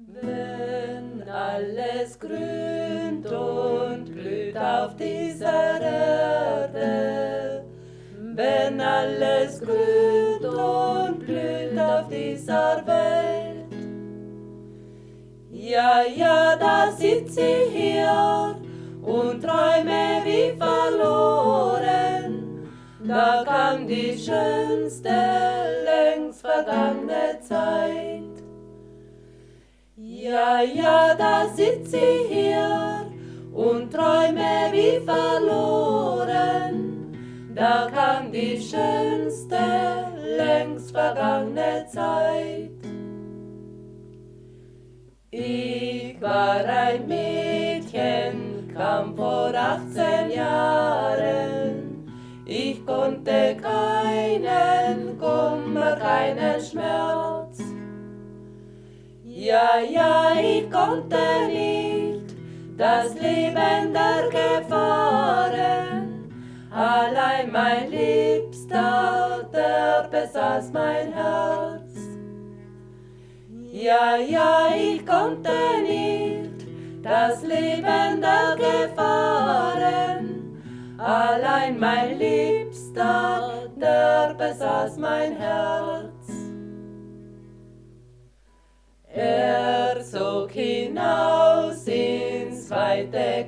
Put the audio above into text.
Wenn alles grünt und blüht auf dieser Erde, wenn alles grünt und blüht auf dieser Welt, ja, ja, da sitz ich hier und träume wie verloren, da kam die schönste, längst vergangene Zeit. Ja, ja, da sitz ich hier und träume wie verloren, da kam die schönste, längst vergangene Zeit. Ich war ein Mädchen, kam vor 18 Jahren, ich konnte keinen Kummer, keinen Schmerz. Ja, ja, ich konnte nicht das Leben der Gefahren, allein mein Liebster, der besaß mein Herz. Ja, ja, ich konnte nicht das Leben der Gefahren, allein mein Liebster, der besaß mein Herz. Er zog hinaus ins weite